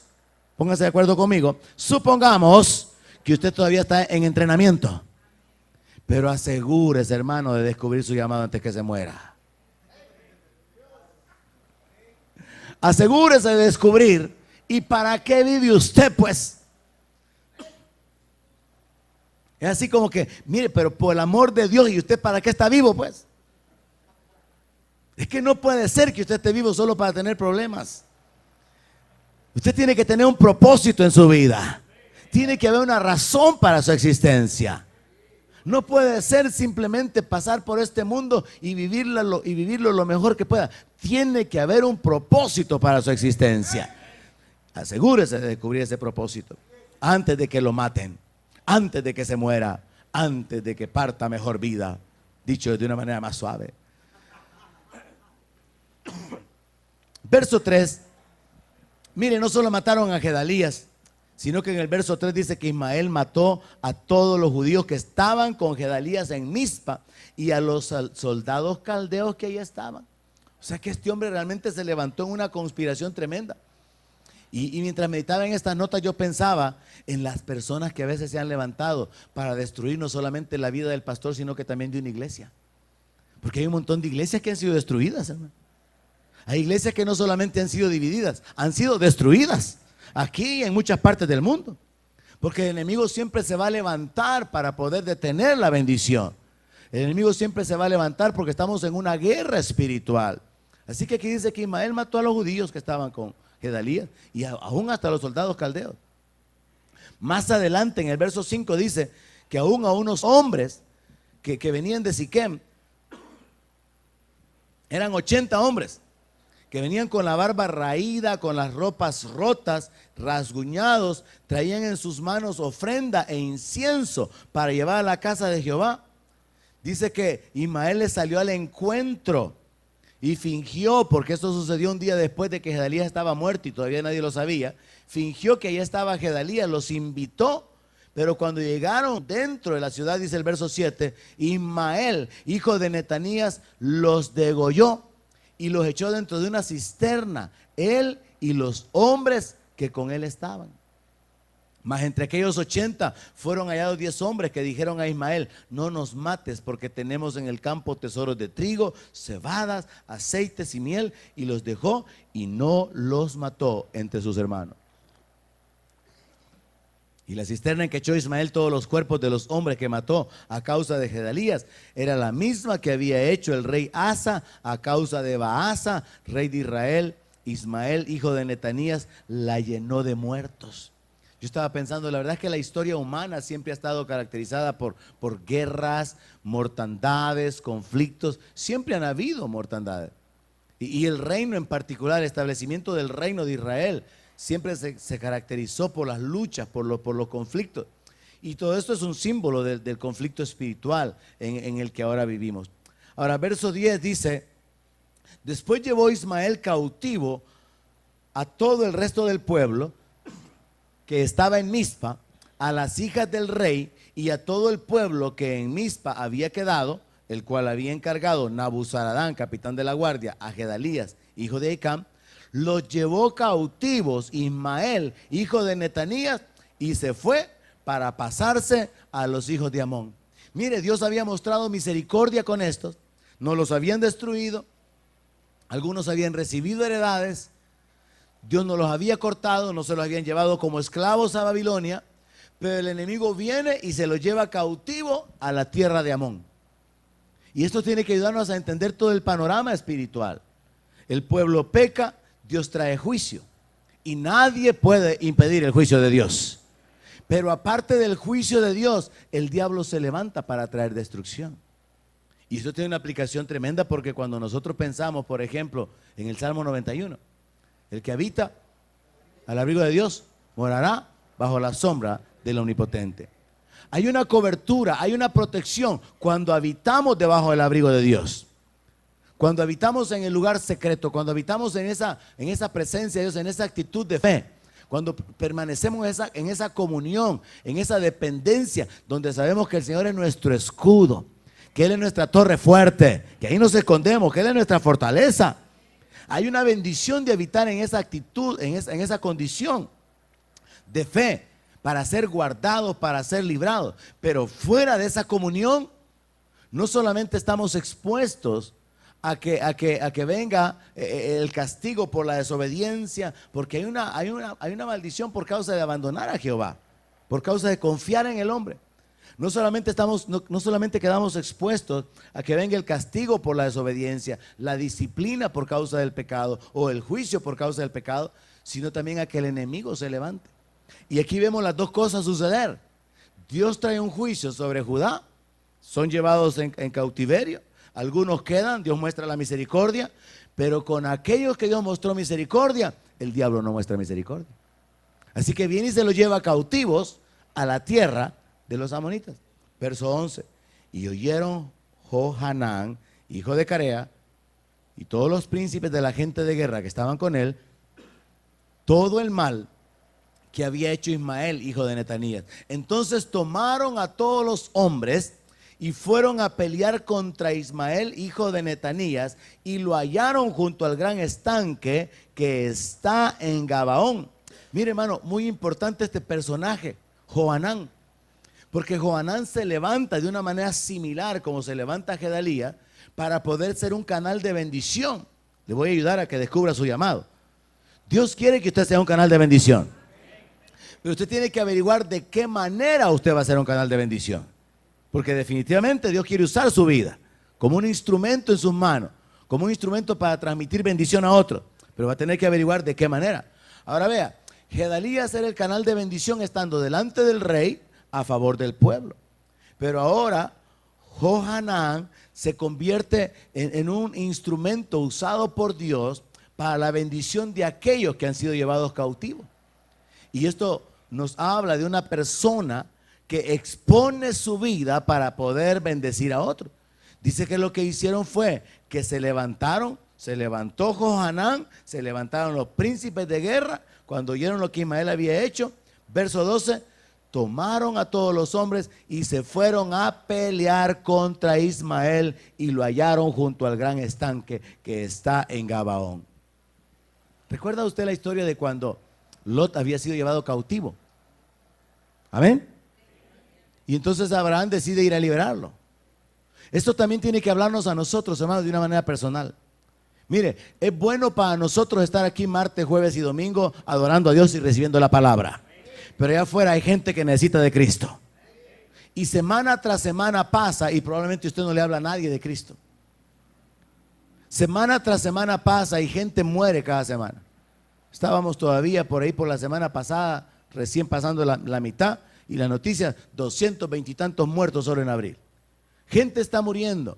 póngase de acuerdo conmigo, supongamos que usted todavía está en entrenamiento, pero asegúrese, hermano, de descubrir su llamado antes que se muera. Asegúrese de descubrir. ¿Y para qué vive usted, pues? Es así como que, mire, pero por el amor de Dios, ¿y usted para qué está vivo, pues? Es que no puede ser que usted esté vivo solo para tener problemas. Usted tiene que tener un propósito en su vida. Tiene que haber una razón para su existencia. No puede ser simplemente pasar por este mundo y vivirlo lo mejor que pueda. Tiene que haber un propósito para su existencia. Asegúrese de descubrir ese propósito antes de que lo maten, antes de que se muera, antes de que parta mejor vida, dicho de una manera más suave. Verso 3. Mire, no solo mataron a Gedalías, sino que en el verso 3 dice que Ismael mató a todos los judíos que estaban con Gedalías en Mizpa y a los soldados caldeos que ahí estaban. O sea que este hombre realmente se levantó en una conspiración tremenda. Y mientras meditaba en estas notas, yo pensaba en las personas que a veces se han levantado para destruir no solamente la vida del pastor, sino que también de una iglesia. Porque hay un montón de iglesias que han sido destruidas, hermano. Hay iglesias que no solamente han sido divididas, han sido destruidas. Aquí y en muchas partes del mundo. Porque el enemigo siempre se va a levantar para poder detener la bendición. El enemigo siempre se va a levantar porque estamos en una guerra espiritual. Así que aquí dice que Ismael mató a los judíos que estaban con Gedalías y aún hasta los soldados caldeos. Más adelante en el verso 5 dice que aún a unos hombres que venían de Siquem, eran 80 hombres, que venían con la barba raída, con las ropas rotas, rasguñados, traían en sus manos ofrenda e incienso para llevar a la casa de Jehová. Dice que Ismael le salió al encuentro y fingió, porque esto sucedió un día después de que Gedalías estaba muerto y todavía nadie lo sabía, fingió que allá estaba Gedalías, los invitó, pero cuando llegaron dentro de la ciudad, dice el verso 7, Ismael, hijo de Netanías, los degolló y los echó dentro de una cisterna, él y los hombres que con él estaban. Mas entre aquellos 80 fueron hallados 10 hombres que dijeron a Ismael: no nos mates, porque tenemos en el campo tesoros de trigo, cebadas, aceites y miel. Y los dejó y no los mató entre sus hermanos. Y la cisterna en que echó Ismael todos los cuerpos de los hombres que mató a causa de Gedalías era la misma que había hecho el rey Asa a causa de Baasa, rey de Israel. Ismael, hijo de Netanías, la llenó de muertos. Yo estaba pensando, la verdad es que la historia humana siempre ha estado caracterizada por guerras, mortandades, conflictos. Siempre han habido mortandades. Y el reino en particular, el establecimiento del reino de Israel, siempre se caracterizó por las luchas, por los conflictos. Y todo esto es un símbolo del conflicto espiritual en el que ahora vivimos. Ahora, verso 10 dice: después llevó Ismael cautivo a todo el resto del pueblo que estaba en Mizpa, a las hijas del rey y a todo el pueblo que en Mizpa había quedado, el cual había encargado Nabuzaradán, capitán de la guardia, a Gedalías, hijo de Ahicam. Los llevó cautivos Ismael, hijo de Netanías, y se fue para pasarse a los hijos de Amón. Mire, Dios había mostrado misericordia con estos, no los habían destruido, algunos habían recibido heredades, Dios no los había cortado, no se los habían llevado como esclavos a Babilonia, pero el enemigo viene y se lo lleva cautivo a la tierra de Amón. Y esto tiene que ayudarnos a entender todo el panorama espiritual. El pueblo peca, Dios trae juicio. Y nadie puede impedir el juicio de Dios. Pero aparte del juicio de Dios, el diablo se levanta para traer destrucción. Y esto tiene una aplicación tremenda, porque cuando nosotros pensamos, por ejemplo, en el Salmo 91, el que habita al abrigo de Dios morará bajo la sombra del Omnipotente. Hay una cobertura, hay una protección cuando habitamos debajo del abrigo de Dios. Cuando habitamos en el lugar secreto, cuando habitamos en esa presencia de Dios, en esa actitud de fe, cuando permanecemos en esa comunión, en esa dependencia, donde sabemos que el Señor es nuestro escudo, que Él es nuestra torre fuerte, que ahí nos escondemos, que Él es nuestra fortaleza. Hay una bendición de habitar en esa actitud, en esa condición de fe, para ser guardados, para ser librados. Pero fuera de esa comunión, no solamente estamos expuestos a que venga el castigo por la desobediencia, porque hay una maldición por causa de abandonar a Jehová, por causa de confiar en el hombre. No solamente quedamos expuestos a que venga el castigo por la desobediencia, la disciplina por causa del pecado o el juicio por causa del pecado, sino también a que el enemigo se levante. Y aquí vemos las dos cosas suceder. Dios trae un juicio sobre Judá, son llevados en cautiverio, algunos quedan, Dios muestra la misericordia, pero con aquellos que Dios mostró misericordia, el diablo no muestra misericordia. Así que viene y se los lleva cautivos a la tierra de los amonitas. Verso 11. Y oyeron Johanán, hijo de Carea, y todos los príncipes de la gente de guerra que estaban con él, todo el mal que había hecho Ismael, hijo de Netanías. Entonces tomaron a todos los hombres y fueron a pelear contra Ismael, hijo de Netanías, y lo hallaron junto al gran estanque que está en Gabaón. Mire, hermano, muy importante este personaje, Johanán, porque Johanán se levanta de una manera similar como se levanta Gedalía para poder ser un canal de bendición. Le voy a ayudar a que descubra su llamado. Dios quiere que usted sea un canal de bendición, pero usted tiene que averiguar de qué manera usted va a ser un canal de bendición, porque definitivamente Dios quiere usar su vida como un instrumento en sus manos, como un instrumento para transmitir bendición a otros, pero va a tener que averiguar de qué manera. Ahora vea, Gedalías era el canal de bendición estando delante del rey a favor del pueblo, pero ahora Johanán se convierte en un instrumento usado por Dios para la bendición de aquellos que han sido llevados cautivos. Y esto nos habla de una persona que expone su vida para poder bendecir a otros. Dice que lo que hicieron fue que se levantó Johanán, se levantaron los príncipes de guerra cuando oyeron lo que Ismael había hecho. Verso 12, tomaron a todos los hombres y se fueron a pelear contra Ismael y lo hallaron junto al gran estanque que está en Gabaón. ¿Recuerda usted la historia de cuando Lot había sido llevado cautivo? ¿Amén? Y entonces Abraham decide ir a liberarlo. Esto también tiene que hablarnos a nosotros, hermanos, de una manera personal. Mire, es bueno para nosotros estar aquí martes, jueves y domingo adorando a Dios y recibiendo la palabra. Pero allá afuera hay gente que necesita de Cristo. Y semana tras semana pasa y probablemente usted no le habla a nadie de Cristo. Semana tras semana pasa y gente muere cada semana. Estábamos todavía por ahí por la semana pasada, recién pasando la mitad, y la noticia, 220 y tantos muertos solo en abril. Gente está muriendo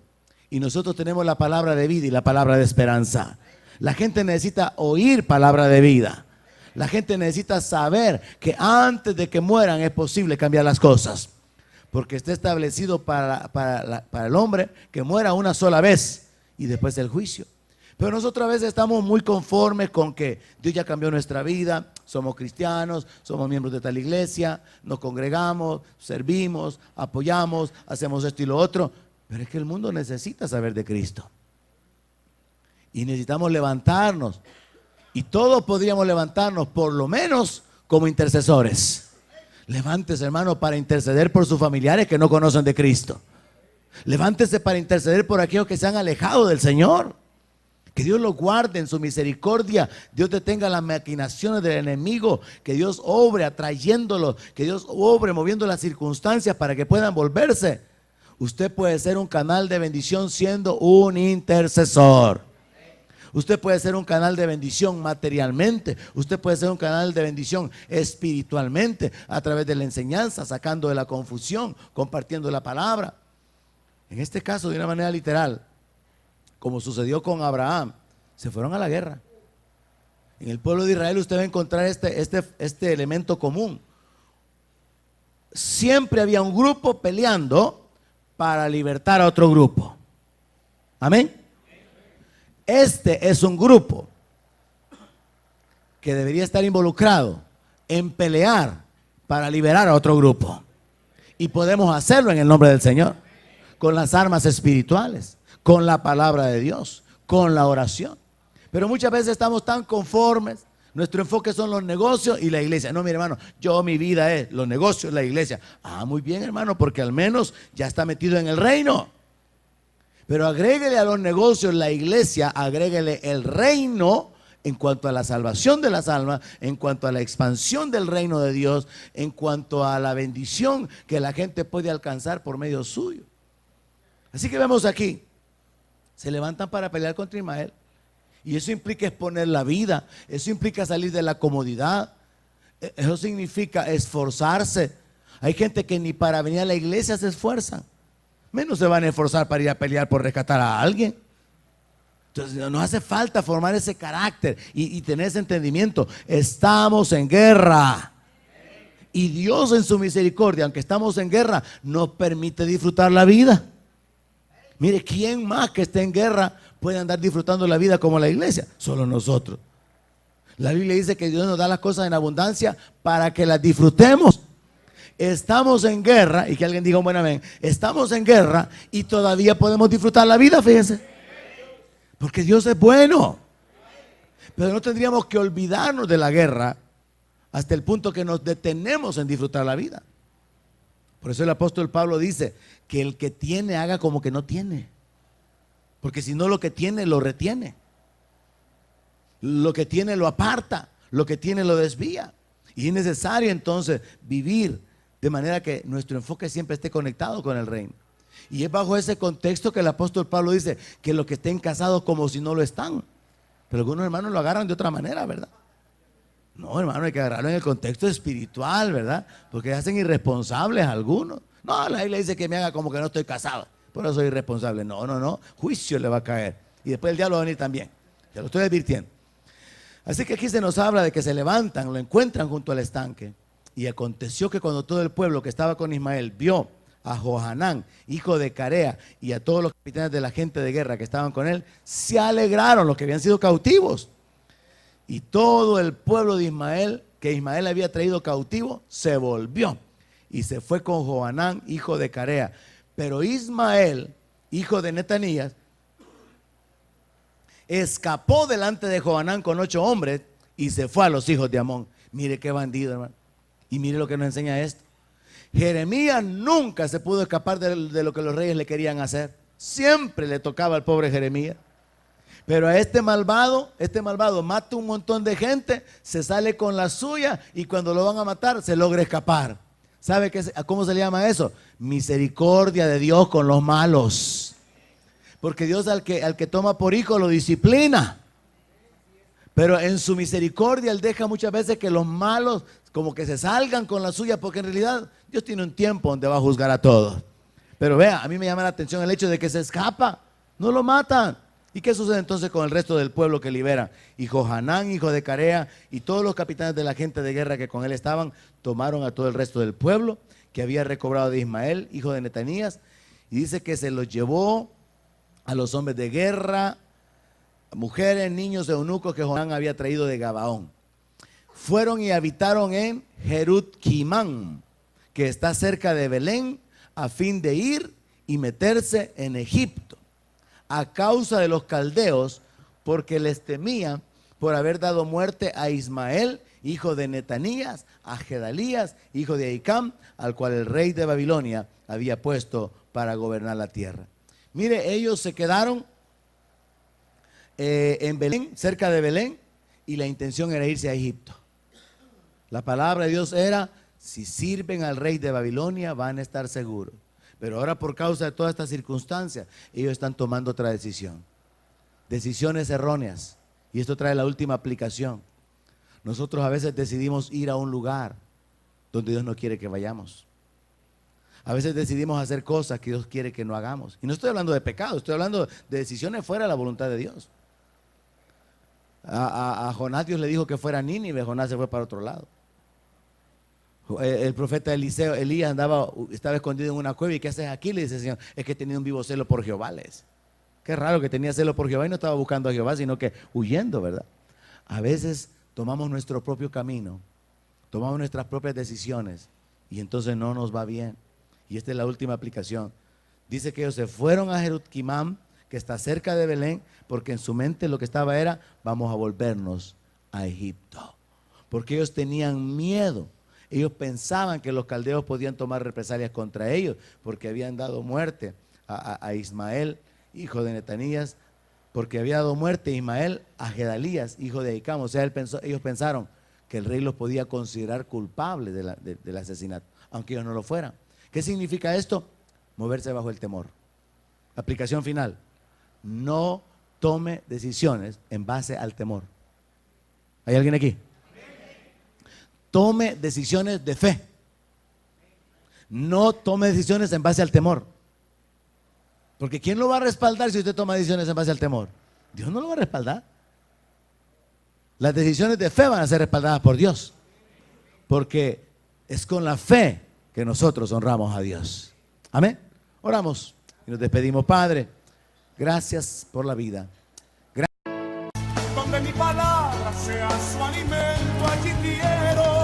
y nosotros tenemos la palabra de vida y la palabra de esperanza. La gente necesita oír palabra de vida. La gente necesita saber que antes de que mueran es posible cambiar las cosas, porque está establecido para el hombre que muera una sola vez y después el juicio. Pero nosotros a veces estamos muy conformes con que Dios ya cambió nuestra vida, somos cristianos, somos miembros de tal iglesia, nos congregamos, servimos, apoyamos, hacemos esto y lo otro. Pero es que el mundo necesita saber de Cristo. Y necesitamos levantarnos. Y todos podríamos levantarnos por lo menos como intercesores. Levántese, hermano, para interceder por sus familiares que no conocen de Cristo. Levántese para interceder por aquellos que se han alejado del Señor, Que Dios los guarde en su misericordia. Dios detenga las maquinaciones del enemigo. Que Dios obre atrayéndolos. Que Dios obre moviendo las circunstancias para que puedan volverse. Usted puede ser un canal de bendición siendo un intercesor. Usted puede ser un canal de bendición materialmente. Usted puede ser un canal de bendición espiritualmente a través de la enseñanza, sacando de la confusión, compartiendo la palabra. En este caso, de una manera literal, como sucedió con Abraham, se fueron a la guerra. En el pueblo de Israel usted va a encontrar este elemento común. Siempre había un grupo peleando para libertar a otro grupo. Amén. Este es un grupo que debería estar involucrado en pelear para liberar a otro grupo. Y podemos hacerlo en el nombre del Señor, con las armas espirituales, con la palabra de Dios, con la oración. Pero muchas veces estamos tan conformes. Nuestro enfoque son los negocios y la iglesia. No, mi hermano, mi vida es los negocios, la iglesia. Ah, muy bien, hermano, porque al menos ya está metido en el reino. Pero agréguele a los negocios la iglesia, agréguele el reino en cuanto a la salvación de las almas, en cuanto a la expansión del reino de Dios, en cuanto a la bendición que la gente puede alcanzar por medio suyo. Así que vemos aquí, se levantan para pelear contra Ismael. Y eso implica exponer la vida, eso implica salir de la comodidad, eso significa esforzarse. Hay gente que ni para venir a la iglesia se esfuerzan. Menos se van a esforzar para ir a pelear por rescatar a alguien. Entonces nos hace falta formar ese carácter y tener ese entendimiento. Estamos en guerra. Y Dios en su misericordia, aunque estamos en guerra, nos permite disfrutar la vida. Mire, ¿quién más que esté en guerra puede andar disfrutando la vida como la iglesia? Solo nosotros. La Biblia dice que Dios nos da las cosas en abundancia para que las disfrutemos. Estamos en guerra, y que alguien diga un buen amén. Estamos en guerra y todavía podemos disfrutar la vida, fíjense. Porque Dios es bueno. Pero no tendríamos que olvidarnos de la guerra hasta el punto que nos detenemos en disfrutar la vida. Por eso el apóstol Pablo dice que el que tiene haga como que no tiene. Porque si no, lo que tiene lo retiene. Lo que tiene lo aparta. Lo que tiene lo desvía. Y es necesario entonces vivir de manera que nuestro enfoque siempre esté conectado con el reino. Y es bajo ese contexto que el apóstol Pablo dice que los que estén casados como si no lo están. Pero algunos hermanos lo agarran de otra manera, ¿verdad? No, hermano, hay que agarrarlo en el contexto espiritual, ¿verdad? Porque hacen irresponsables algunos. No, la Biblia dice que me haga como que no estoy casado, por eso soy irresponsable. No, juicio le va a caer. Y después el diablo va a venir también. Se lo estoy advirtiendo. Así que aquí se nos habla de que se levantan, lo encuentran junto al estanque. Y aconteció que cuando todo el pueblo que estaba con Ismael vio a Johanán, hijo de Carea, y a todos los capitanes de la gente de guerra que estaban con él, se alegraron, los que habían sido cautivos. Y todo el pueblo de Ismael, que Ismael había traído cautivo, se volvió y se fue con Johanán, hijo de Carea. Pero Ismael, hijo de Netanías, escapó delante de Johanán con 8 hombres y se fue a los hijos de Amón. Mire qué bandido, hermano. Y mire lo que nos enseña esto. Jeremías nunca se pudo escapar de lo que los reyes le querían hacer. Siempre le tocaba al pobre Jeremías. Pero a este malvado mata un montón de gente, se sale con la suya y cuando lo van a matar se logra escapar. ¿Sabe cómo se le llama eso? Misericordia de Dios con los malos. Porque Dios al que toma por hijo lo disciplina. Pero en su misericordia Él deja muchas veces que los malos como que se salgan con la suya, porque en realidad Dios tiene un tiempo donde va a juzgar a todos. Pero vea, a mí me llama la atención el hecho de que se escapa, no lo matan. ¿Y qué sucede entonces con el resto del pueblo que libera? Y Johanán, hijo de Carea, y todos los capitanes de la gente de guerra que con él estaban, tomaron a todo el resto del pueblo que había recobrado de Ismael, hijo de Netanías, y dice que se los llevó a los hombres de guerra, mujeres, niños, eunucos que Johanán había traído de Gabaón. Fueron y habitaron en Jerut-Quimán, que está cerca de Belén, a fin de ir y meterse en Egipto, a causa de los caldeos, porque les temían por haber dado muerte a Ismael, hijo de Netanías, a Gedalías, hijo de Ahicam, al cual el rey de Babilonia había puesto para gobernar la tierra. Mire, ellos se quedaron en Belén, cerca de Belén, y la intención era irse a Egipto. La palabra de Dios era, si sirven al rey de Babilonia van a estar seguros. Pero ahora por causa de todas estas circunstancias, ellos están tomando otra decisión. Decisiones erróneas. Y esto trae la última aplicación. Nosotros a veces decidimos ir a un lugar donde Dios no quiere que vayamos. A veces decidimos hacer cosas que Dios quiere que no hagamos. Y no estoy hablando de pecado, estoy hablando de decisiones fuera de la voluntad de Dios. A Jonás Dios le dijo que fuera a Nínive, Jonás se fue para otro lado. El profeta Elías estaba escondido en una cueva. ¿Y qué haces aquí? Le dice el Señor. Es que tenía un vivo celo por Jehová. Qué raro que tenía celo por Jehová y no estaba buscando a Jehová, sino que huyendo, ¿verdad? A veces tomamos nuestro propio camino, tomamos nuestras propias decisiones y entonces no nos va bien. Y esta es la última aplicación. Dice que ellos se fueron a Jeruquimam, que está cerca de Belén, porque en su mente lo que estaba era, vamos a volvernos a Egipto. Porque ellos tenían miedo. Ellos pensaban que los caldeos podían tomar represalias contra ellos, porque habían dado muerte a Ismael, hijo de Netanías, porque había dado muerte Ismael a Gedalías, hijo de Ahicam. O sea, ellos pensaron que el rey los podía considerar culpables del asesinato, aunque ellos no lo fueran. ¿Qué significa esto? Moverse bajo el temor. Aplicación final. No tome decisiones en base al temor. ¿Hay alguien aquí? Tome decisiones de fe. No tome decisiones en base al temor. Porque ¿quién lo va a respaldar si usted toma decisiones en base al temor? Dios no lo va a respaldar. Las decisiones de fe van a ser respaldadas por Dios. Porque es con la fe que nosotros honramos a Dios. Amén. Oramos y nos despedimos. Padre, gracias por la vida. Donde mi palabra sea su alimento, allí quiero